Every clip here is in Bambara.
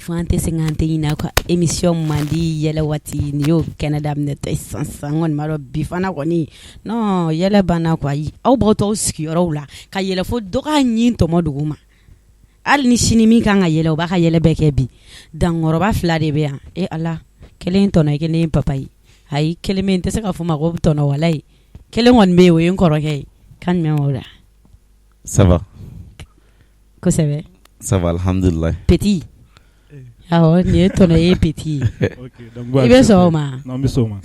fo an tɛ se k'an tɛ ɲinɛ quoi émission man di yɛlɛ waati ni y'o kɛnɛ daminɛ sisan kɔni m'a dɔn bi fana kɔni non yɛlɛ banna quoi aw b'aw to aw sigiyɔrɔw la ka yɛlɛ fo dɔ ka ɲin tɔmɔ dugu ma hali ni sini min kan ka yɛlɛ o b'a ka yɛlɛ bɛɛ kɛ bi dankɔrɔba 2 de bɛ yan ala kelen tɔnɔ kelen ye papa ye ayi kelen min tɛ se ka fɔ ma ko tɔnɔ walayi kelen kɔni bɛ yen o ye n kɔrɔkɛ ye kan jumɛn o la ça va kosɛbɛ ça va alhamdulillah petit awɔ nin ye tɔnɔ ye petit okay donc i bɛ sɔn o ma non bɛ sɔn o ma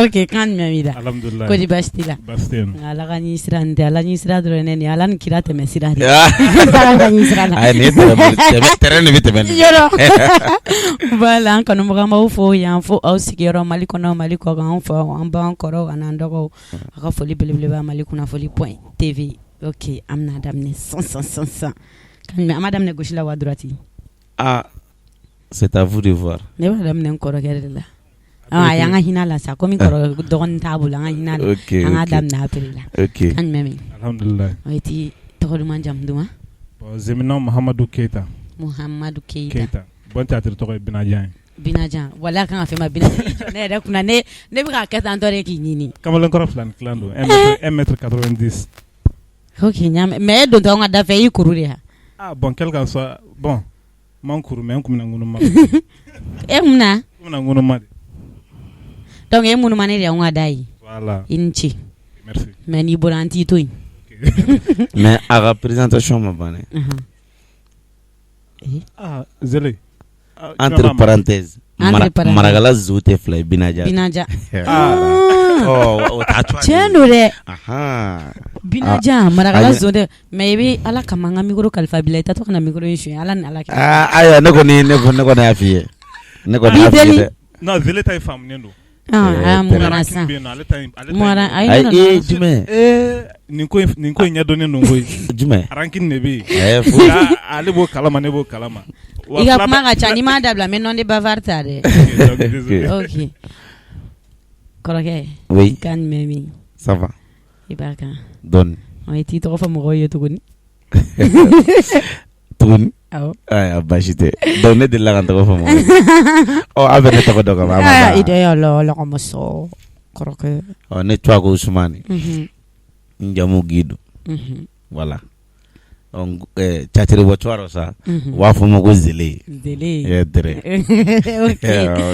ok kan jumɛn b'i la alhamdulillah ko di baasi t'i la baasi tɛ yen ala ka ɲi sira nin tɛ ala ɲi sira dɔrɔn ne ni ala ni kira tɛmɛ sira de ala ka ɲi sira la ayi nin terrain de bɛ tɛmɛ nin yɔrɔ voilà an kanubagaw b'aw fo yan fo aw sigiyɔrɔ mali kɔnɔ mali kɔkan an fɔ an b'an kɔrɔw an'an dɔgɔw a ka foli belebele b'a mali kunnafoli point tv ok an bɛna daminɛ san kan an ma daminɛ gosi la wa droite ah c'est à vous de voir ne b'a daminɛ n kɔrɔkɛ de la a y'an ka hinɛ la sa komi dɔgɔnin t'a bolo an ka hinɛ la an ka daminɛ apiri la kan jumɛn min alhamdulillah o ye ti tɔgɔ duman jamu duman bon Zemina Mahamadou Keita bon théâtre tɔgɔ ye Binajan wala kan ka fɛn ma Binajan ne yɛrɛ kunna ne bɛ ka kɛ tan tɔ de k'i ɲini kamalenkɔrɔ 2 ni tilan don 1m90 ok ɲaamɛ mais e dontɔ an ka da fɛ i kuru de ya ah bon quelque soit bon man kuru mais n kun bɛna ŋunuma e munna ŋunuma de donc e ŋunuma ne de y'anw ka da ye voilà i ni ce merci mais n'i bɔra an t'i to yen mais a ka présentation ma ban ah zele entre parenthèses marakala zo tɛ 2 ye Binajan o tiɲɛ don dɛ Binajan marakala zo tɛ mais i bɛ ala kama an ka micro kalifa bila i tatɔ ka na micro in suɲɛ ala ni ala kɛ ayiwa ne kɔni y'a f'i ye ne kɔni y'a f'i ye dɛ non zele ta ye faamunen don mɔgɔna san ayi jumɛn nin ko in ɲɛdɔnnen don koyi jumɛn rankin de bɛ yen ale b'o kalama ne b'o kalama i ka kuma ka ca n'i m'a dabila mais non de bavard ta dɛ ok kɔrɔkɛ oui kan jumɛn min ça va i b'a kan dɔɔni i t'i tɔgɔ fɔ mɔgɔw ye tuguni awɔ a baasi tɛ donc ne delila ka n tɔgɔ fɔ mɔgɔw aw bɛ ne tɔgɔ dɔn ka ban i de ye lɔgɔmuso kɔrɔkɛ ne tɔgɔ ko Usumani n jamu Gido voilà chatiri bɔtɔrɔ sa wa fɔ ma ko Zele dere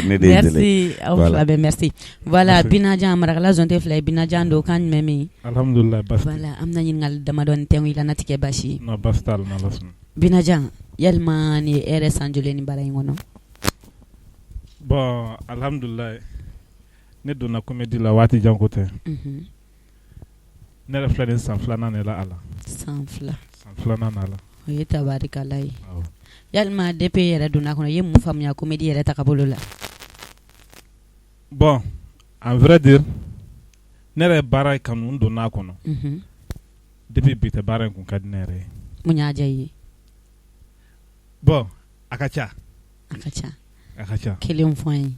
ne de Zele merci aw fila bɛ merci voilà Binajan marakala zone tɛ 2 ye Binajan don kan jumɛn min alhamdulillah basi voilà an bɛna ɲininkali damadɔni tɛngu i la n'a tigɛ basi non basi t'a la n'ala sɔnna Binajan yalima ni e yɛrɛ san joli ni baara in kɔnɔ bon alhamdulillah ne donna comédie la waati jan ko tɛ ne yɛrɛ filɛ nin san 2nan de la a la san 2nan na la o ye tabarikala ye yalima depuis yɛrɛ donna kɔnɔ i ye mun faamuya comédie yɛrɛ tagabolo la bon en vrai dire ne yɛrɛ baara kanu n donna a kɔnɔ depuis bi tɛ baara in kun ka di ne yɛrɛ ye mun y'a diya i ye bon a ka ca kelen fɔ an ye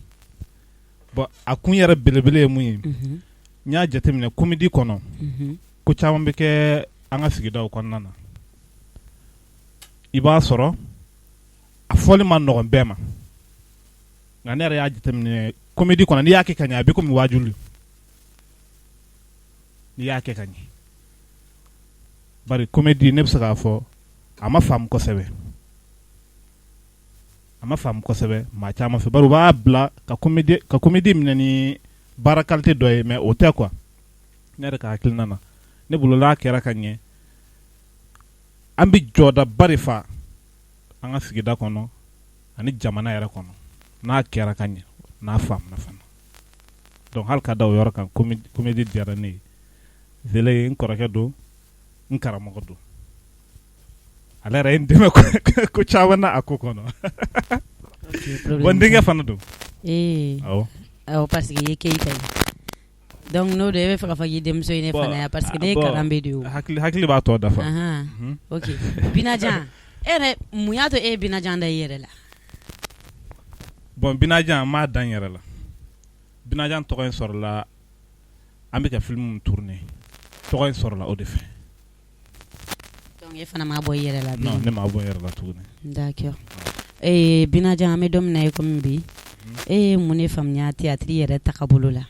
bon a kun yɛrɛ belebele ye mun ye n y'a jateminɛ comédie kɔnɔ ko caman bɛ kɛ an ka sigidaw kɔnɔna na i b'a sɔrɔ a fɔli ma nɔgɔn bɛɛ ma nka ne yɛrɛ y'a jateminɛ comédie kɔnɔ n'i y'a kɛ ka ɲɛ a bɛ komi waajuli n'i y'a kɛ ka ɲɛ bari comédie ne bɛ se k'a fɔ a ma faamu kosɛbɛ maa caman fɛ bari u b'a bila ka comédie minɛ ni baara qualité dɔ ye mais o tɛ quoi ne yɛrɛ ka hakilina na ne bolo n'a kɛra ka ɲɛ an bɛ jɔdaba de fa an ka sigida kɔnɔ ani jamana yɛrɛ kɔnɔ n'a kɛra ka ɲɛ n'a faamuna fana donc hali ka da o yɔrɔ kan comédie diyara ne ye Zele ye n kɔrɔkɛ don n karamɔgɔ don ale yɛrɛ ye n dɛmɛ ko caman na a ko kɔnɔ bon n denkɛ fana don awɔ parce que i ye Keita ye donc n'o don e bɛ fɛ ka fɔ k'i denmuso ye ne fana ye parce que ne ye karambe de ye o hakili b'a tɔ dafa ok Binajan e yɛrɛ mun y'a to e ye Binajan da i yɛrɛ la bon Binajan n m'a da n yɛrɛ la Binajan tɔgɔ in sɔrɔla an bɛ ka film min tourner tɔgɔ in sɔrɔla o de fɛ donc e fana m'a bɔ i yɛrɛ la non ne m'a bɔ n yɛrɛ la tuguni d'accord Binajan an bɛ don min na i komi bi e ye mun ne faamuya théâtre yɛrɛ tagabolo la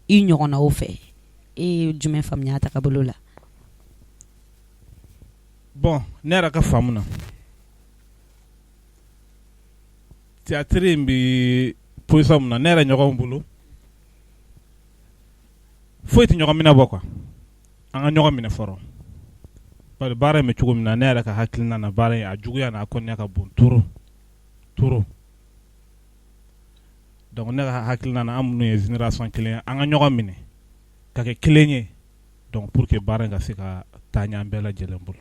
i ɲɔgɔnnaw fɛ e ye jumɛn faamuya tagabolo la? Bon ne yɛrɛ ka faamu na théâtre in bi position min na ne yɛrɛ ɲɔgɔn bolo foyi tɛ ɲɔgɔn minɛ bɔ quoi an ka ɲɔgɔn minɛ fɔlɔ bari baara in bɛ cogo min na ne yɛrɛ ka hakilina na baara in a juguya n'a kɔnɔna ka bon trop donc ne ka hakilina na an minnu ye génération kelen an ka ɲɔgɔn minɛ ka kɛ kelen ye donc pour que baara in ka se ka taa ɲɛ an bɛɛ lajɛlen bolo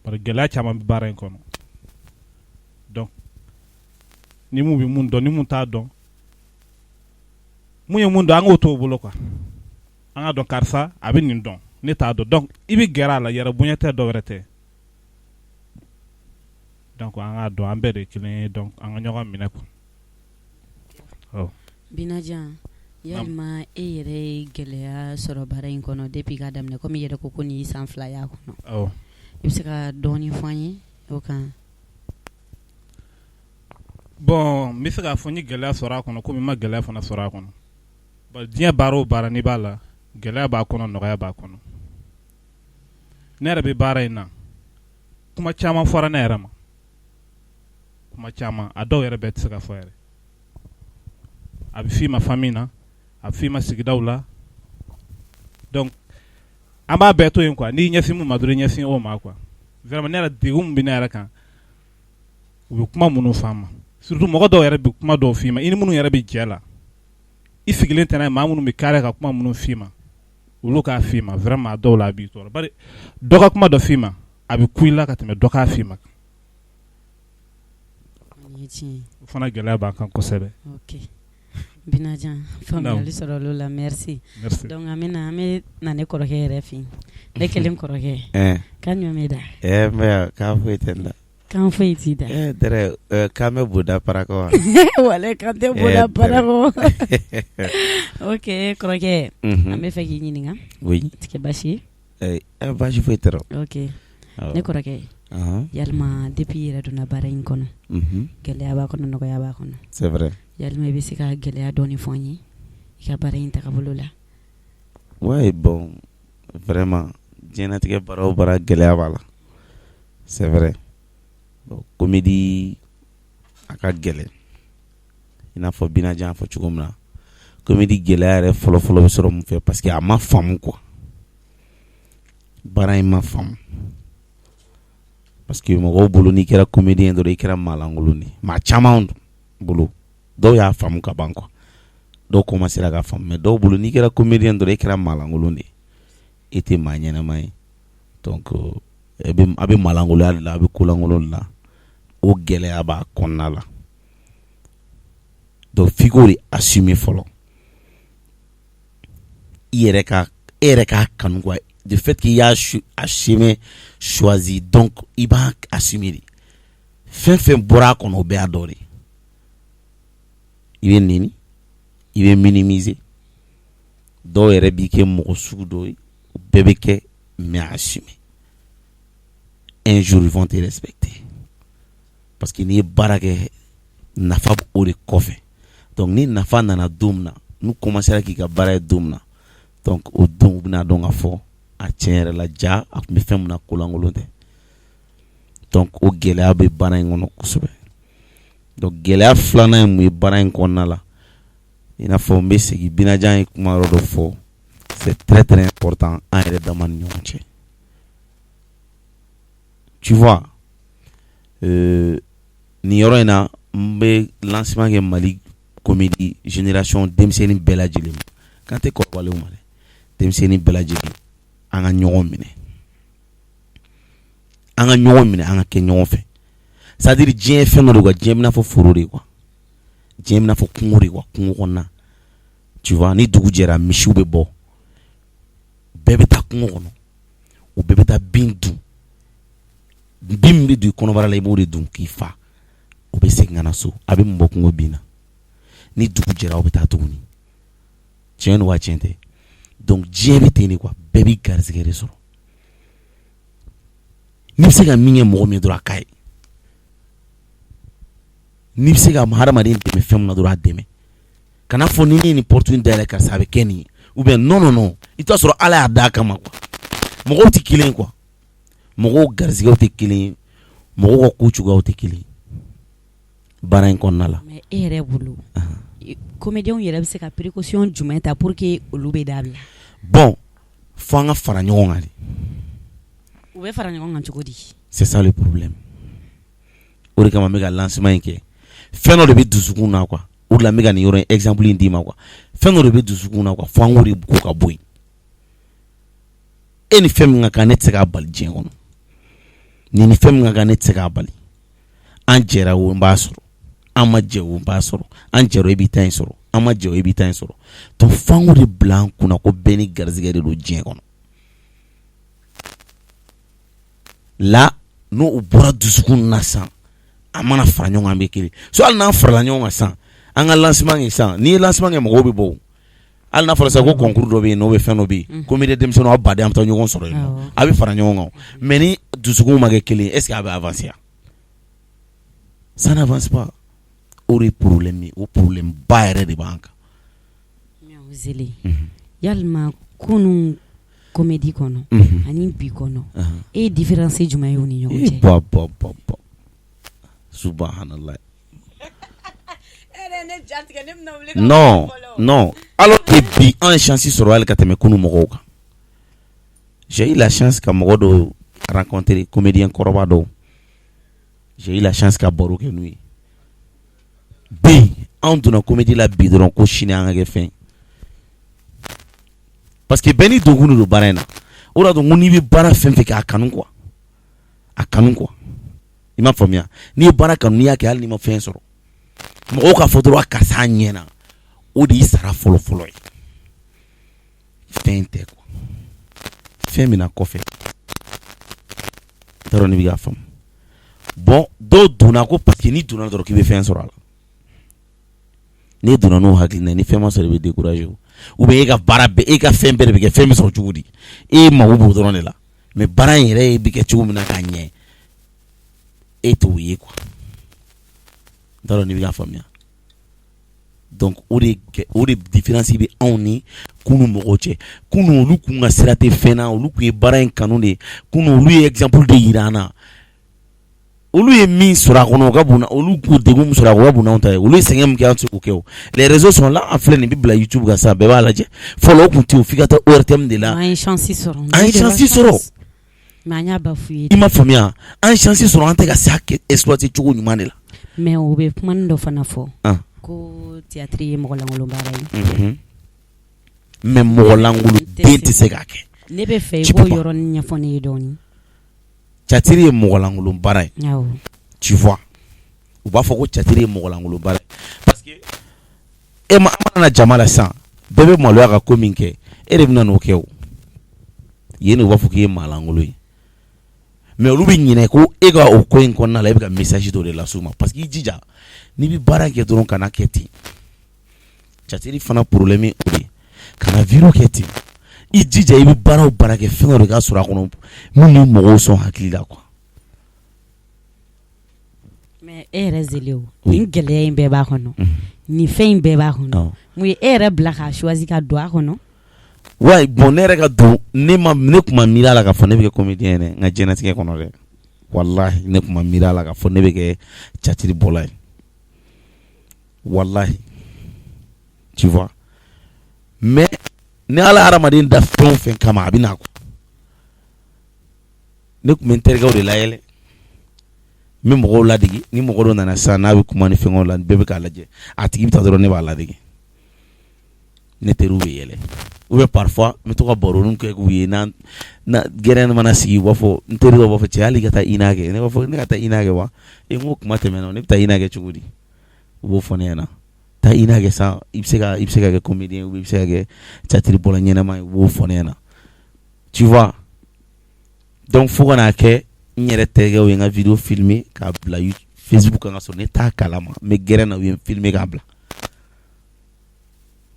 bari gɛlɛya caman bɛ baara in kɔnɔ donc ni mun bɛ mun dɔn ni mun t'a dɔn mun ye mun dɔn an k'o t'o bolo quoi an ka dɔn karisa a bɛ nin dɔn ne t'a dɔn donc i bɛ gɛrɛ a la yɛrɛ bonya tɛ dɔ wɛrɛ tɛ donc an ka dɔn an bɛɛ de ye kelen ye donc an ka ɲɔgɔn minɛ quoi. Binajan yalima e yɛrɛ ye gɛlɛya sɔrɔ baara in kɔnɔ depuis k'a daminɛ komi i yɛrɛ ko ko nin y'i san 2 y'a kɔnɔ i bɛ se ka dɔɔni fɔ an ye o kan? Bon n bɛ se k'a fɔ n ye gɛlɛya sɔrɔ a kɔnɔ komi n ma gɛlɛya fana sɔrɔ a kɔnɔ bon diɲɛ baara o baara n'i b'a la gɛlɛya b'a kɔnɔ nɔgɔya b'a kɔnɔ ne yɛrɛ bɛ baara in na kuma caman fɔra ne yɛrɛ ma kuma caman a dɔw yɛrɛ bɛɛ tɛ se ka fɔ yɛrɛ a bɛ f'i ma famille na a bɛ f'i ma sigidaw la donc an b'a bɛɛ to yen quoi n'i ɲɛsin mun ma dɔrɔn i ɲɛsin o ma quoi vraiment ne yɛrɛ degun min bɛ ne yɛrɛ kan u bɛ kuma minnu fɔ an ma surtout mɔgɔ dɔw yɛrɛ bɛ kuma dɔw f'i ma i ni minnu yɛrɛ bɛ jɛ la i sigilen tɛ n'a ye maa minnu bɛ kari ka kuma minnu f'i ma olu k'a f'i ma vraiment a dɔw la a b'i tɔɔrɔ bari dɔ ka kuma dɔ f'i ma a bɛ ku i la ka tɛmɛ dɔ k'a f'i ma o fana gɛlɛya b'an kan kosɛbɛ. Ok Binajan faamuyali sɔrɔ olu la merci donc an bɛ na ne kɔrɔkɛ yɛrɛ fɛ yen ne kelen kɔrɔkɛ kan jumɛn bɛ da? Mɛ kan foyi tɛ n da. Kan foyi t'i da? Dɛrɛ kan bɛ boda parako wa? Walayi kan tɛ boda parako. Ok kɔrɔkɛ an bɛ fɛ k'i ɲininka. Oui. Tɛ baasi ye? Baasi foyi tɛ. Ok ne kɔrɔkɛ yalima depuis i yɛrɛ donna baara in kɔnɔ gɛlɛya b'a kɔnɔ nɔgɔya b'a kɔnɔ. C'est vrai. Yalima i bɛ se ka gɛlɛya dɔɔni fɔ n ye i ka baara in tagabolo la? Ouais bon vraiment diɲɛlatigɛ baara o baara gɛlɛya b'a la c'est vrai bon comédie a ka gɛlɛn i n'a fɔ Binajan y'a fɔ cogo min na comédie gɛlɛya yɛrɛ fɔlɔfɔlɔ bɛ sɔrɔ mun fɛ parce que a ma faamu quoi baara in ma faamu parce que mɔgɔw bolo n'i kɛra comédien dɔrɔn i kɛra maalankolon de maa caman bolo dɔw y'a faamu ka ban quoi dɔw commencera k'a faamu mais dɔw bolo n'i kɛra comédien dɔrɔn i kɛra maalankolon de i tɛ maa ɲɛnama ye donc a bɛ maalankolonya de la a bɛ kolankolon de la o gɛlɛya b'a kɔnɔna la donc f'i k'o de assumer fɔlɔ e yɛrɛ k'a kanu quoi de fait qu'il y a assumé choisi donc i b'a assumer de fɛn fɛn bɔra a kɔnɔ o bɛɛ y'a dɔ de i bɛ nɛni i bɛ minimiser dɔw yɛrɛ b'i kɛ mɔgɔ sugu dɔ ye o bɛɛ bɛ kɛ mais assumer un jour ils vont te respecter parce que n'i ye baara kɛ nafa o de kɔfɛ donc ni nafa nana don min na n'u commencera k'i ka baara ye don min na donc o don u bɛna dɔn ka fɔ a tiɲɛ yɛrɛ la ja a tun bɛ fɛn min na kolankolon tɛ donc o gɛlɛya bɛ baara in kɔnɔ kosɛbɛ donc gɛlɛya filanan ye mun ye baara in kɔnɔna la i n'a fɔ n bɛ segin Binajan ye kuma yɔrɔ dɔ fɔ c'est très très important an yɛrɛ dama ni ɲɔgɔn cɛ tu vois nin yɔrɔ in na n bɛ lancement kɛ Mali comédie génération denmisɛnnin bɛɛ lajɛlen ma kan tɛ kɔrɔbalenw ma dɛ denmisɛnnin bɛɛ lajɛlen an ka ɲɔgɔn minɛ an ka kɛ ɲɔgɔn fɛ c'est à dire diɲɛ fɛn dɔ de quoi diɲɛ bɛna fɔ foro de quoi diɲɛ bɛna fɔ kungo de quoi kungo kɔnɔna tu vois ni dugu jɛra misiw bɛ bɔ bɛɛ bɛ taa kungo kɔnɔ o bɛɛ bɛ taa bin dun bin min bɛ don i kɔnɔbara la i b'o de dun k'i fa o bɛ segin ka na so a bɛ mun bɔ kungo bin na ni dugu jɛra o bɛ taa tuguni tiɲɛ don wa tiɲɛ tɛ donc diɲɛ bɛ ten de quoi bɛɛ b'i garisɛgɛ de sɔrɔ n'i bɛ se ka min kɛ mɔgɔ min dɔrɔn a ka ye n'i bɛ se ka hadamaden dɛmɛ fɛn min na dɔrɔn a dɛmɛ kana fɔ ni ne ni porte in dayɛlɛ karisa a bɛ kɛ nin ye ou bien non i t'a sɔrɔ ala y'a d'a kama quoi mɔgɔw tɛ kelen ye quoi mɔgɔw garizigɛw tɛ kelen ye mɔgɔw ka ko cogoyaw tɛ kelen ye baara in kɔnɔna la. mais e yɛrɛ bolo comédien yɛrɛ bɛ se ka précaution jumɛn ta pour que olu bɛ dabila. bon fo an ka fara ɲɔgɔn kan de. u bɛ fara ɲɔgɔn kan cogo di. c'est ça le problème o de kama n bɛ ka lancement in kɛ fɛn dɔ de bɛ dusukun na quoi o de la n bɛ ka nin yɔrɔ in exemple in d'i ma quoi fɛn dɔ de bɛ dusukun na quoi fo an k'o de ko ka bɔ yen e ni fɛn min ka kan ne tɛ se k'a bali diɲɛ kɔnɔ ni fɛn min ka kan ne tɛ se k'a bali an jɛra o n b'a sɔrɔ an ma jɛ o n b'a sɔrɔ an jɛra e b'i ta in sɔrɔ an ma jɛ o e b'i ta in sɔrɔ donc fo an k'o de bila an kunna ko bɛɛ ni garizigɛ de don diɲɛ kɔnɔ la n'o bɔra dusukun na san an mana fara ɲɔgɔn kan an bɛ kelen so hali n'an farala ɲɔgɔn kan san an ka lancement kɛ san n'i ye lancement kɛ mɔgɔw bɛ bɔ hali n'a fɔra sisan ko concours dɔ bɛ yen n'o bɛ fɛn dɔ bɛ yen comédien denmisɛnninw aw baden an bɛ taa ɲɔgɔn sɔrɔ yen nɔ a bɛ fara ɲɔgɔn kan mais ni dusukun ma kɛ kelen est ce que a bɛ avancer wa ça n'avance pas o de ye problème ye o problème ba yɛrɛ de b'an kan. Zele yalima kunun comédie kɔnɔ ani bi kɔnɔ e différence jumɛn y'u ni ɲɔgɔn cɛ. bɔ subhanallah. non alors que bi an ye chance sɔrɔ hali ka tɛmɛ kunun mɔgɔw kan j'ai eu la chance ka mɔgɔ dɔw rencontrer comédien kɔrɔba dɔw j'ai eu la chance ka baro kɛ n'u ye bi anw donna comédie la bi dɔrɔn ko sini an ka kɛ fɛn parce que bɛɛ ni donkun de don baara in na o de y'a to n ko n'i bɛ baara fɛn fɛn kɛ a kanu quoi i m'a faamuya n'i ye baara kanu n'i y'a kɛ hali n'i ma fɛn sɔrɔ mɔgɔw k'a fɔ dɔrɔn karisa a ɲɛna o de y'i sara fɔlɔ ye fɛn tɛ quoi fɛn min na kɔfɛ n t'a dɔn n'i bɛ k'a faamu bon dɔw donna ko parce que n'i donna dɔrɔn k'i bɛ fɛn sɔrɔ a la n'i donna n'o hakilina ni fɛn ma sɔrɔ i bɛ décourager ou bien e ka baara bɛɛ e ka fɛn bɛɛ de bɛ kɛ fɛn bɛ sɔrɔ cogo di e mago b'o dɔrɔn de la mais baara in yɛrɛ bɛ kɛ cogo min na k'a ɲɛ e t'o ye quoi n t'a dɔn n'i bɛ k'a faamuya donc o de différence bɛ anw ni kunun mɔgɔw cɛ kunun olu kun ka sira tɛ fɛn na olu kun ye baara in kanu de ye kunun olu ye exemple de yira an na olu ye min sɔrɔ a kɔnɔ o ka bon olu k'u degun min sɔrɔ a kɔnɔ o ka bon n'anw ta ye olu ye sɛgɛn min kɛ an tɛ se k'o kɛ o les réseaux sont là an filɛ nin bɛ bila YouTube kan sisan bɛɛ b'a lajɛ fɔlɔ o kun tɛ o f'i ka taa ORTM de la an ye chance sɔrɔ mais an y'a ba f'u ye i ma faamuya an ye chance sɔrɔ an tɛ ka se a exploiter cogo ɲuman de la mais o bɛ kumanin dɔ fana fɔ ko théâtre ye mɔgɔ lankolon baara ye mais mɔgɔ lankolon den tɛ se k'a kɛ ne bɛ fɛ i b'o yɔrɔnin ɲɛfɔ ne ye dɔɔnin théâtre ye mɔgɔ lankolon baara ye awɔ tu vois u b'a fɔ ko théâtre ye mɔgɔ lankolon baara ye parce que e ma an mana jama la sisan bɛɛ bɛ maloya ka ko min kɛ e de bɛna n'o kɛ o yen de u b'a fɔ k'i ye maa lankolon ye mais olu bɛ ɲinɛ ko e ka o ko in kɔnɔna la e bɛ ka message dɔ de las'u ma parce que i jija n'i bɛ baara kɛ dɔrɔn kana kɛ ten théâtre fana problème ye o de ye kana vidéo kɛ ten i jija i bɛ baara o baara kɛ fɛn dɔ de ka sɔrɔ a kɔnɔ min ni mɔgɔw sɔn hakili la quoi. mais e yɛrɛ Zele o nin gɛlɛya in bɛɛ b'a kɔnɔ nin fɛn in bɛɛ b'a kɔnɔ mun ye e yɛrɛ bila k'a choisi ka don a kɔnɔ. ouais bon ne yɛrɛ ka don ne kun ma miiri a la k'a fɔ ne bɛ kɛ comédien yɛrɛ n ka diɲɛlatigɛ kɔnɔ dɛ walahi ne kun ma miiri a la k'a fɔ ne bɛ kɛ théâtre bɔla ye walahi tu vois mais ni ala hadamaden da fɛn o fɛn kama a bɛ na quoi ne kun bɛ n terikɛw de layɛlɛ n bɛ mɔgɔw ladege ni mɔgɔ dɔ nana sisan n'a bɛ kuma ni fɛngɛw la bɛɛ bɛ k'a lajɛ a tigi bɛ taa dɔrɔn ne b'a ladege ne teriw bɛ yɛlɛ ou bien parfois n bɛ to ka baronin kɛ k'u ye na gɛrɛn mana sigi u b'a fɔ n teri dɔw b'a fɔ cɛ hali ka taa ina kɛ ne b'a fɔ ne ka taa ina kɛ wa n ko kuma tɛmɛna ne bɛ taa ina kɛ cogo di u b'o fɔ ne ɲɛna taa ina kɛ sa i bɛ se ka kɛ comédien ou bien i bɛ se ka kɛ théâtre bɔla ɲɛnama ye u b'o fɔ ne ɲɛna tu vois donc fo ka n'a kɛ n yɛrɛ terikɛw ye n ka vidéo filmer k'a bila Facebook kan ka sɔrɔ ne t'a kalama n bɛ gɛrɛn na u ye n filmer k'a bila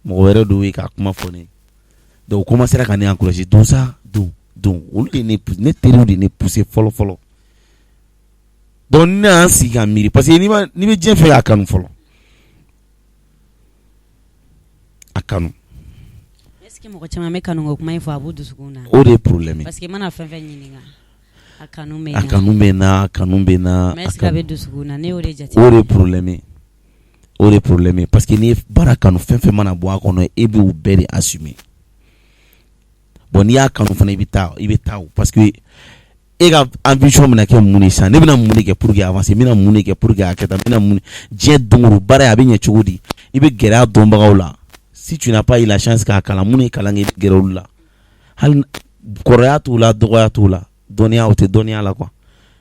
mɔgɔ wɛrɛ dɔw ye k'a kuma fɔ ne donc u commencera ka ne encourager don sa don olu de ne teriw de ne pousser fɔlɔ donc n'a si ka miiri parce que ni bɛ diɲɛ fɛ a kanu fɔlɔ a kanu. est-ce que mɔgɔ caman bɛ kanu ko kuma in fɔ a b'u dusukun na. O de ye problème. parce que mana fɛn fɛn ɲininka a kanu bɛ na. mais est-ce que a bɛ dusukun na ne y'o de jate. O de ye problème parce que n'i ye baara kanu fɛn fɛn mana bɔ a kɔnɔ e b'o bɛɛ de assumer. Bon n'i y'a kanu fana i bɛ taa parce que e ka ambition bɛna kɛ mun ye sisan ne bɛna mun de kɛ pour que avancer n bɛna mun de kɛ pour que a kɛ tan n bɛna mun diɲɛ don o don baara a bɛ ɲɛ cogo di i bɛ gɛrɛ a dɔnbagaw la si tu n'as pas eu la chance k'a kalan mun ye kalan kɛ i bɛ gɛrɛ olu la hali kɔrɔya t'u la dɔgɔya t'u la dɔnniya o tɛ dɔnniya la quoi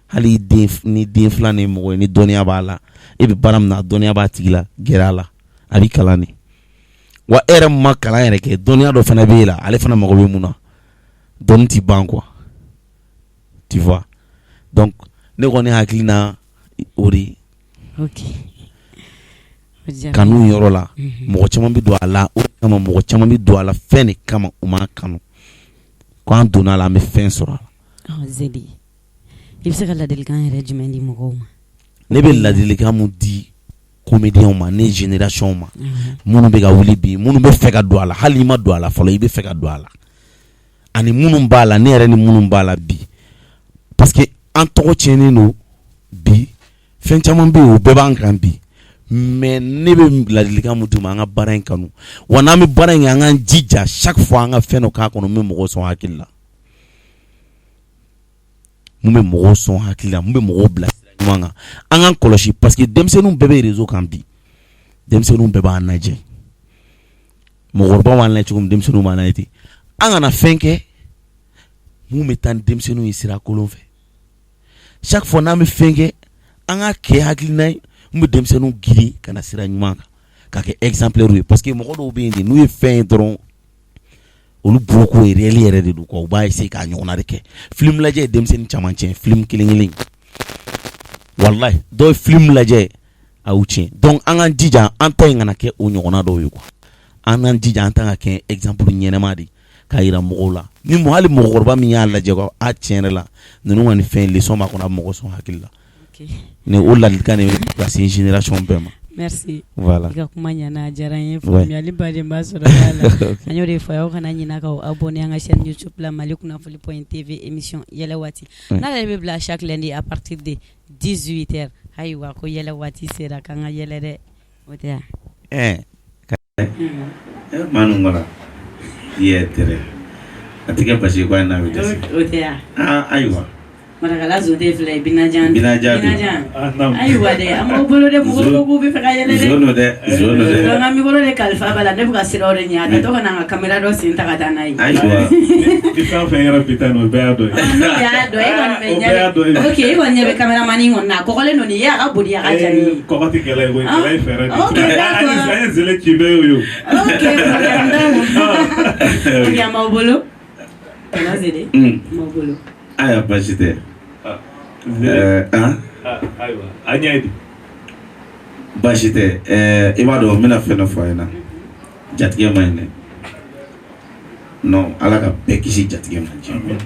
hali ni den fila ni mɔgɔ ye ni dɔnniya b'a la e bɛ baara min na dɔnniya b'a tigi la gɛrɛ a la a bɛ kalan de wa e yɛrɛ ma kalan yɛrɛ kɛ dɔnniya dɔ fana b'e la ale fana mago bɛ mun na dɔnni ti ban quoi tu vois donc ne kɔni hakili na o de kanu yɔrɔ la mɔgɔ caman bɛ don a la o kama mɔgɔ caman bɛ don a la fɛn de kama u m'a kanu k'an donna a la an bɛ fɛn sɔrɔ a la. Zedi i bɛ se ka ladilikan yɛrɛ jumɛn di mɔgɔw ma. ne bɛ ladilikan mun di comédiens ma ne génération ma minnu bɛ ka wuli bi minnu bɛ fɛ ka don a la hali n'i ma don a la fɔlɔ i bɛ fɛ ka don a la ani minnu b'a la ne yɛrɛ ni minnu b'a la bi parce que an tɔgɔ tiɲɛnen don bi fɛn caman bɛ yen o bɛɛ b'an kan bi mais ne bɛ ladilikan mun di ma an ka baara in kanu wa n'an bɛ baara in kɛ an k'an jija chaque fois an ka fɛn dɔ k'a kɔnɔ mun bɛ mɔgɔw sɔn hakili la mun bɛ mɔgɔw bila sira ɲuman kan an k'an kɔlɔsi parce que denmisɛnninw bɛɛ bɛ réseau kan bi denmisɛnninw bɛɛ b'an lajɛ mɔgɔkɔrɔbaw b'an lajɛ cogo min denmisɛnninw b'an lajɛ ten an kana fɛn kɛ mun bɛ taa ni denmisɛnninw ye sira kolon fɛ chaque fois n'an bɛ fɛn kɛ an ka kɛ hakilina ye mun bɛ denmisɛnninw gidi ka na sira ɲuman kan ka kɛ exemplaire ye parce que mɔgɔ dɔw bɛ yen de n'u ye fɛn ye dɔrɔn olu bolo ko ye réel yɛrɛ de don quoi u b'a essayer k'a ɲɔgɔnna de kɛ film lajɛ ye denmisɛnnin caman tiɲɛ film kelen wallahi dɔw ye film lajɛ a y'u tiɲɛ donc an k'an jija an ta in kana kɛ o ɲɔgɔnna dɔw ye quoi an k'an jija an ta ka kɛ exemple ɲɛnɛma de k'a yira mɔgɔw la ni hali mɔgɔkɔrɔba min y'a lajɛ ko a tiɲɛ yɛrɛ la ninnu ka nin fɛn leçon b'a kɔnɔ a bɛ mɔgɔ sɔn hakili la ni o ladilikan de bɛ ka se génération bɛɛ ma. Merci. Voilà. I ka kuma ɲana diyara n ye faamuyali baden b'a sɔrɔ a la an y'o de fɔ aw kana ɲinɛ k'aw abonné an ka chaîne YouTube la Mali kunnafoni point TV émission yɛlɛ waati n'ale bɛ bila chaque lundi à partir de 18h ayiwa ko yɛlɛ waati sera k'an ka yɛlɛ dɛ o tɛ yan. Manu ngora ye tere a tɛ kɛ basi ye ko a ye n'a bɛ dɛsɛ. O tɛ yan. Ayiwa. Marakala zote filɛ binajan ayiwa dɛ an b'aw bolo dɛ mɔgɔw k'u bɛ fɛ ka yɛlɛ dɛ zone dɛ donc an b'i bolo de kalifa b'a la ne bɛ ka sira o de ɲɛ a tɛ to ka na an ka caméra dɔ sen ta ka taa n'a ye ayiwa ni fɛn fɛn yɛrɛ bi taa n'o bɛɛ y'a dɔ ye n'o y'a dɔ e kɔni bɛ ɲɛ ok e kɔni ɲɛ bɛ caméraman kɔni na a kɔgɔlen don nin ye a ka boli a ka jan nin ye kɔgɔ tɛ kɛlɛ ye koyi kɛlɛ ye fɛɛrɛ de ok d'accord an ye zele ci bɛɛ ye o ok problème t'o ok an b'aw bolo kana zede an b'aw bolo aya basi tɛ ayiwa an y'a di basi tɛ i b'a dɔn n bɛna fɛn dɔ fɔ a ɲɛna jatigɛ ma ɲi dɛ non ala ka bɛɛ kisi jatigɛ ma diɲɛ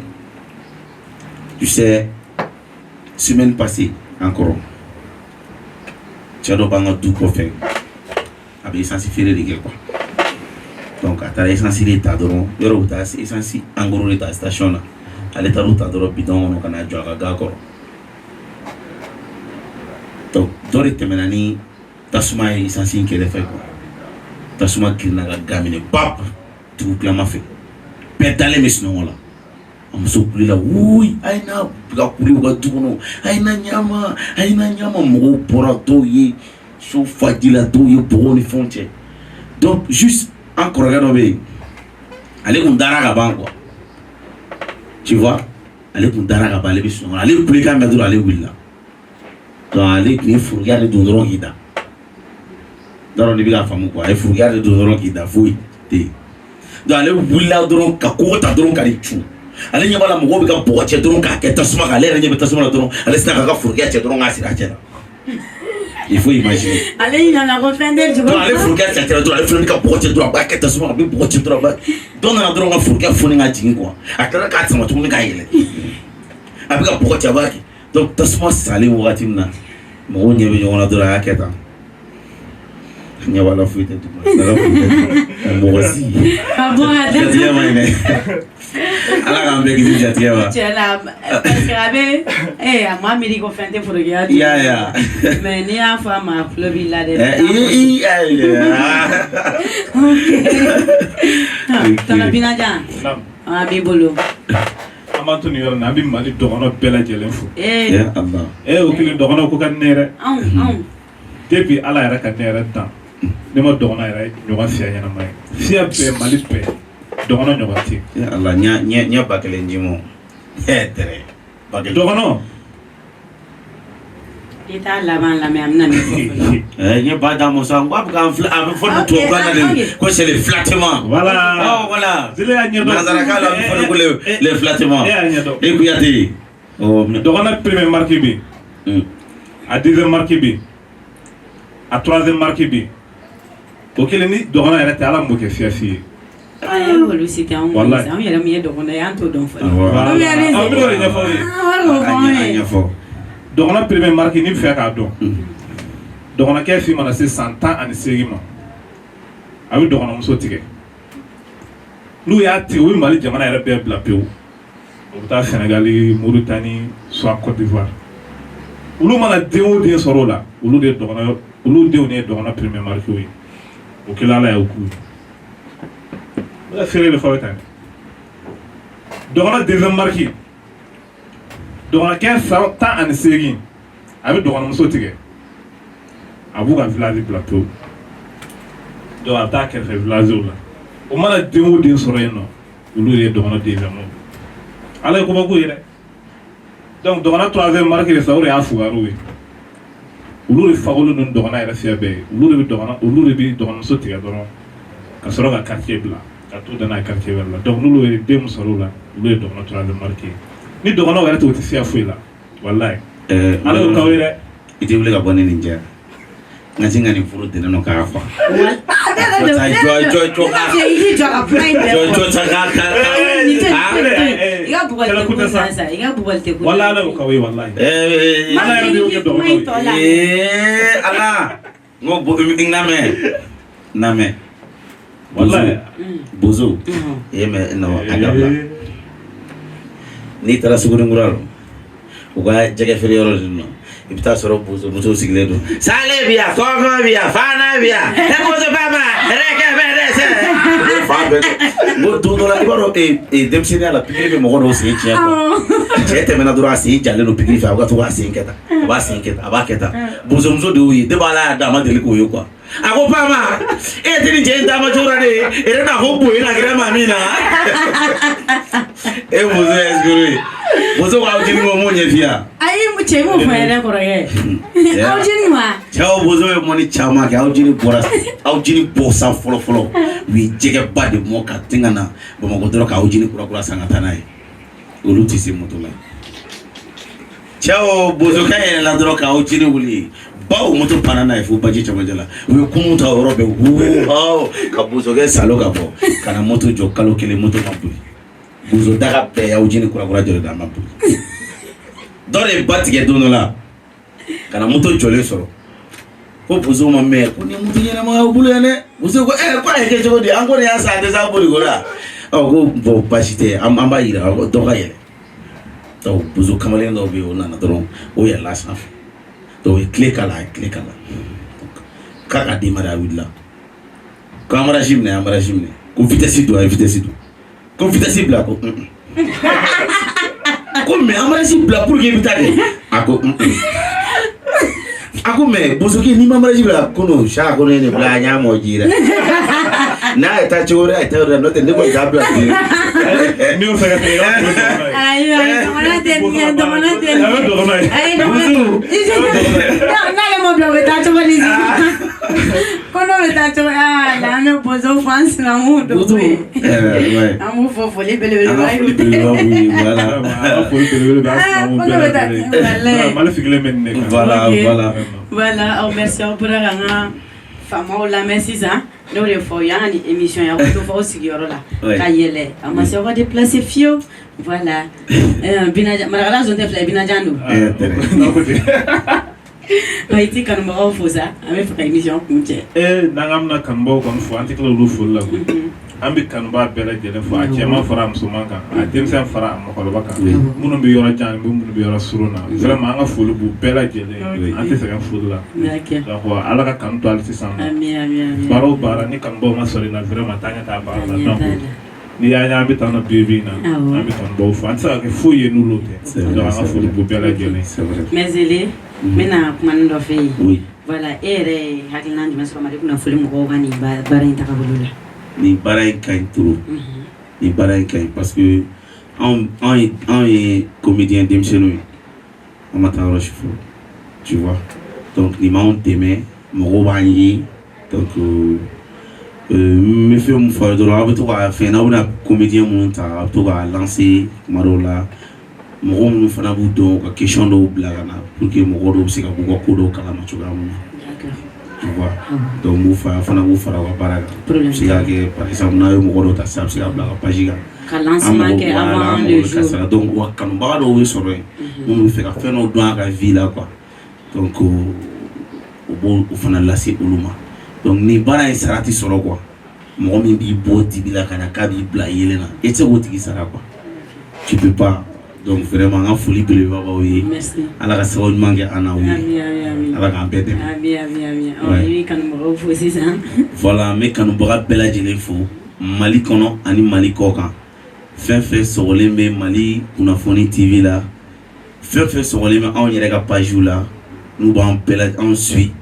tu sais semaine passée encore cɛ dɔ b'an ka du kɔfɛ a bɛ essence feere de kɛ quoi donc a taara essence de ta dɔrɔn yɔrɔ u taa essence en gros de ta station na ale taara u ta dɔrɔn bidon kɔnɔ ka na jɔ a ka ga kɔrɔ donc dɔ de tɛmɛna ni tasuma ye essence in kɛrɛfɛ quoi tasuma girinna ka ga minɛ pap dugu tilama fɛ bɛɛ dalen bɛ sunɔgɔ la a muso kulila wuuyi a ye na ka kuli u ka du kɔnɔ a ye na ɲama mɔgɔw bɔra dɔw ye so faji la dɔw ye bɔgɔ ni fɛnw cɛ donc juste an kɔrɔkɛ dɔ bɛ yen ale kun dara ka ban quoi tu vois ale kun dara ka ban ale bɛ sunɔgɔ la ale ye kulekan mɛn dɔrɔn ale wulila donc ale kun ye furukiya de don dɔrɔn k'i da dɔrɔn de bɛ ka faamu quoi a ye furukiya de don dɔrɔn k'i da foyi tɛ yen donc ale wulila dɔrɔn ka kogo ta dɔrɔn ka ni cun ale ɲɛ b'a la mɔgɔw bɛ ka bɔgɔ cɛ dɔrɔn k'a kɛ tasuma kan ale yɛrɛ ɲɛ bɛ tasuma la dɔrɔn ale sinna k'a ka furukiya cɛ dɔrɔn k'a siri a cɛ la il faut imaginer ale ɲinana ko fɛn tɛ jugu ale furukiya cɛ dɔrɔn ale fana bɛ ka bɔgɔ cɛ dɔrɔn a b'a kɛ tasuma kan a bɛ bɔgɔ cɛ dɔrɔn a b'a dɔ nana dɔrɔn ka furukiya foni ka jigin quoi a tilala k'a sama tuguni k'a yɛlɛ a bɛ ka bɔgɔ cɛ a b'a kɛ donc tasuma salen wagati min na mɔgɔw ɲɛ bɛ ɲɔgɔn na dɔrɔn a y'a kɛ tan ɲɛ b'a la foyi tɛ tuguni mɔgɔ si jatigɛ ma ɲi dɛ ala k'an bɛɛ kisi jatigɛ ma cɛ la parce que a bɛ a ma miiri ko fɛn tɛ forokiya ya mais n'i y'a fɔ a ma tulo b'i la dɛ tɔnɔ Binajan a b'i bolo an b'an to nin yɔrɔ in na an bɛ Mali dɔgɔnɔ bɛɛ lajɛlen fo o kelen dɔgɔnɔ ko ka di ne yɛrɛ depuis ala yɛrɛ ka ne yɛrɛ dan ne ma dɔgɔnɔ yɛrɛ ɲɔgɔn fiya ɲɛnama ye fiya bɛɛ Mali bɛɛ dɔgɔnɔ ɲɔgɔn tɛ ala ɲɛ ba kelen ji ma tɛrɛ ba kelen dɔgɔnɔ i t'a laban lamɛn a bɛna min fɔ ɲɛ ba d'a ma sa n ko a bɛ fɔ nin tubabukan na de ko c'est le flattement voilà voilà Zele y'a ɲɛdɔn nanzarakan la a bɛ fɔ ko le flattement e y'a ɲɛdɔn e Kuyate dɔgɔnɔ premier marque bɛ yen a deuxième marque bɛ yen a troisième marque bɛ yen o kelen ni dɔgɔnɔ yɛrɛ tɛ ala m'o kɛ fiyasi ye olu si tɛ anw yɛrɛ min ye dɔgɔnɔ ye an t'o dɔn fɔlɔ an bɛ o de ɲɛfɔ aw ye dɔgɔnɔ premier marque ni bɛ fɛ k'a dɔn dɔgɔnɔkɛ fi mana se san 18 ma a bɛ dɔgɔnɔmuso tigɛ n'u y'a tigɛ u bɛ Mali jamana yɛrɛ bɛɛ bila pewu u bɛ taa Sénégali Mauritanie soit Côte d'Ivoire olu mana den o den sɔrɔ o la olu denw de ye dɔgɔnɔ premier marque ye o kɛlen ala y'o k'u ye n bɛ feere de fɔ aw ye tan dɔgɔnɔ deuxième marque dɔgɔnɔkɛ san 18 a bɛ dɔgɔnɔmuso tigɛ a b'u ka village bila pewu donc a bɛ taa kɛrɛfɛ village la o mana den o den sɔrɔ yen nɔ olu de ye dɔgɔnɔ deuxième ala ye kobako ye dɛ donc dɔgɔnɔ troisième marque de sa o de y'a fugariw ye olu de fagolo ninnu dɔgɔnɔ yɛrɛ fiyɛ bɛɛ ye olu de bɛ dɔgɔnɔmuso tigɛ dɔrɔn ka sɔrɔ ka quartier bila ka t'u dan n'a ye quartier wɛrɛ la donc n'olu ye den min sɔrɔ o la olu ye dɔgɔnɔ troisième marque ye ni dɔgɔnɔ yɛrɛ t'o tɛ fiya foyi la walayi ala y'o k'aw ye dɛ i tɛ wuli ka bɔ ne nin jɛ n ka se ka nin furu dɛnɛ nɔ k'a fa wala ala y'o k'aw ye walayi ala yɛrɛ de y'o kɛ dɔgɔnɔ ye ala n ko namɛ walayi bozo e mɛ a dabila n'i taara Suguninkura la u ka jɛgɛ feere yɔrɔ de nɔ i bɛ taa sɔrɔ muso sigilen don sale bi yan kɔkɔ bi yan fana bi yan e bozo papa rɛkɛ bɛ dɛsɛ fan bɛɛ n ko don dɔ la i b'a dɔn denmisɛnninya la pikiri bɛ mɔgɔ dɔw sen tiɲɛ kɔ cɛ tɛmɛna dɔrɔn a sen jalen don pikiri fɛ a bɛ ka to k'a sen kɛ tan a b'a sen kɛ tan a b'a kɛ tan bozomuso de y'o ye depuis ala y'a d'a ma deli k'o ye quoi a ko pama e tɛ nin cɛ in taama cogo la de e yɛrɛ n'a fɔ bonya na kɛra maa min na e bozo ye escroc ye bozo k'aw jeni ma m'o ɲɛ f'i ye ayi cɛ m'o fɔ yɛrɛ kɔrɔkɛ aw jeni ma cɛw bozo ye mɔni caman kɛ aw jeni bɔ san fɔlɔ u ye jɛgɛba de mɔ ka ten ka na Bamakɔ dɔrɔn k'aw jeni kura san ka taa n'a ye olu tɛ se moto la cɛw bozokɛ yɛlɛla dɔrɔn k'aw jeni wuli bawo moto panna n'a ye fo baji cɛmancɛ la u ye kunun ta o yɔrɔ bɛɛ ka bozokɛ salo ka bɔ ka na moto jɔ kalo 1 moto ma boli bozo daga bɛɛ y'aw jeni kura jɔlen d'a ma boli dɔ de ye ba tigɛ don dɔ la ka na moto jɔlen sɔrɔ ko bozo ma mɛn ko ni moto ɲɛnama y'aw bolo yan dɛ bozo ko ko a ye kɛ cogo di an ko de y'a san an tɛ se a boli ko la ko bon basi tɛ an b'a yira dɔ ka yɛlɛ donc bozo kamalen dɔw bɛ yen o nana dɔrɔn o yɛlɛla sanfɛ donc o ye tile k'a la a ye tile k'a la k'a ka démarrer a wulila ko embrayage minɛ ko vitesse don a ye vitesse don ko vitesse bila ko ko mais embrayage bila pour que i bɛ taa de a ko mais bozokɛ n'i ma embrayage bila ko non sa ko ne bila an y'a mɔ ji dɛ n'a ye taa cogo wɛrɛ a ye taa yɔrɔ la n'o tɛ ne kɔni t'a bila tile n'i y'o fɛ ka kɛ ayiwa dɔgɔnɔ tɛ n'ale ma bila o bɛ taa cogo di ko n'o bɛ taa cogo la an bɛ bozo fɔ an sinankun dɔw bɛ yen an b'u fɔ foli belebeleba ye Mali sigilen bɛ nin de kan voilà merci aw bɔra ka n ka faamaw lamɛn sisan n'o de fɔ y'an ka ni émission ye a ko to fɔ aw sigiyɔrɔ la ka yɛlɛ a ma se aw ka déplacer fiyewu voilà Marakala zone tɛ fila ye Binajan don i ti kanubagaw fo sa an bɛ fɛ ka émission kun cɛ n'an ka bɛna kanubagaw kɔni fo an tɛ tila olu foli la an bɛ kanubaga bɛɛ lajɛlen fo a cɛman fara a musoman kan a denmisɛn fara a mɔgɔkɔrɔba kan minnu bɛ yɔrɔ jan minnu bɛ yɔrɔ surun na vraiment an ka foli b'u bɛɛ lajɛlen an tɛ sɛgɛn foli la donc ala ka kanu to hali sisan baara o baara ni kanubagaw ma sɔrɔ i la vraiment taa ɲɛ taa baara la donc ni y'a ye an bɛ taa na bi na an bɛ kanubaw fo an tɛ se ka kɛ foyi ye n'olu tɛ donc an ka foli b'u bɛɛ lajɛlen mais Zele n bɛna kumani dɔ fɛ yen voilà e yɛrɛ hakilina jumɛn sɔrɔ Mali kunnafoni mɔgɔw ka nin baara in tagabolo la ni baara in ka ɲi trop ni baara in ka ɲi parce que anw ye comédien denmisɛnninw ye an ma taa yɔrɔ si fɔlɔ tu vois donc nin m'anw dɛmɛ mɔgɔw b'an ye donc n bɛ fɛn min fɔ aw ye dɔrɔn aw bɛ to ka fɛn n'aw bɛna comédien minnu ta aw bɛ to k'a lancer tuma dɔw la mɔgɔ minnu fana b'u dɔn ka question dɔw bila ka na pour que mɔgɔ dɔw bɛ se ka b'u ka ko dɔw kalama cogoya min na. Tu vois donc m'u fa fana b'u fara u ka baara kan se ka kɛ par exemple n'a ye mɔgɔ dɔw ta sisan a bɛ se ka bila a ka page kan ka lancement kɛ avant le jour donc wa kanubaga dɔw bɛ sɔrɔ yen minnu bɛ fɛ ka fɛn dɔw dɔn a ka vie la quoi donc o b'o fana lase olu ma donc ni baara in sara tɛ sɔrɔ quoi mɔgɔ min b'i bɔ dibi la ka na k'a b'i bila yelen na e tɛ se k'o tigi sara quoi tu peux pas donc vraiment an ka foli belebele b'aw ye ala ka sababu ɲuman kɛ an n'aw ye ala k'an bɛɛ dɛmɛ voilà n bɛ kanubaga bɛɛ lajɛlen fo Mali kɔnɔ ani Mali kɔ kan fɛn fɛn sɔgɔlen bɛ Mali kunnafoni TV la fɛn fɛn sɔgɔlen bɛ anw yɛrɛ ka page la n'u b'an bɛɛ anw suit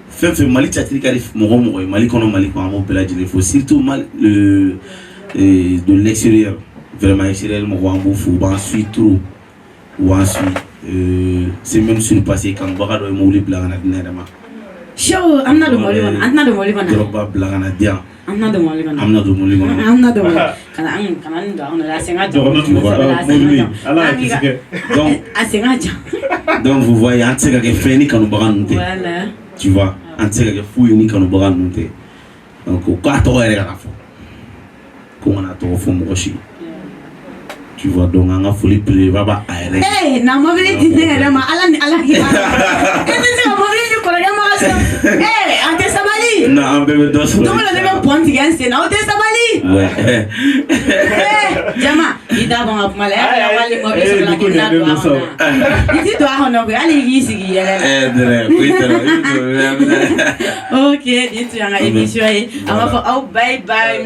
fɛn fɛn Mali catiri ka di mɔgɔ mɔgɔ ye Mali kɔnɔ Mali kɔ an b'o bɛɛ lajɛlen fo surtout de l'extérieur vraiment extérieur mɔgɔ an b'u fo u b'an suit trop u b'an suit c'est même surpassé kanubaga dɔ ye mobili bila ka na di ne yɛrɛ ma show an na don mɔbili kɔnɔ an tɛna don mɔbili kɔnɔ dɔrɔba bila ka na di yan an na don mɔbili kɔnɔ an bɛna don mobili kɔnɔ kana nin don an kɔnɔ a sen ka jan a sen ka jan donc vous voyez an tɛ se ka kɛ fɛn ni kanubaga ninnu tɛ tu vois an tɛ se ka kɛ foyi ni kanubaga ninnu tɛ donc k'a tɔgɔ yɛrɛ kana fɔ ko n kana tɔgɔ fɔ mɔgɔ si tu vois donc an ka foli belebeleba b'a yɛrɛ na mobili di ne yɛrɛ ma ala ni ala kira e tɛ se ka mobili di kɔrɔkɛ ma ka sɔn an tɛ sabali non an bɛɛ bɛ dɔ sɔrɔ don dɔ ne bɛ pɔn tigɛ n sen na aw tɛ sabali jama i da bɔn ka kuma la e yɛrɛ wali mobili sɔrɔ la k'i da don a kɔnɔ i ti don a kɔnɔ koyi hali i k'i sigi yɛrɛ la ok nin tun y'an ka émission ye an b'a fɔ aw bye bye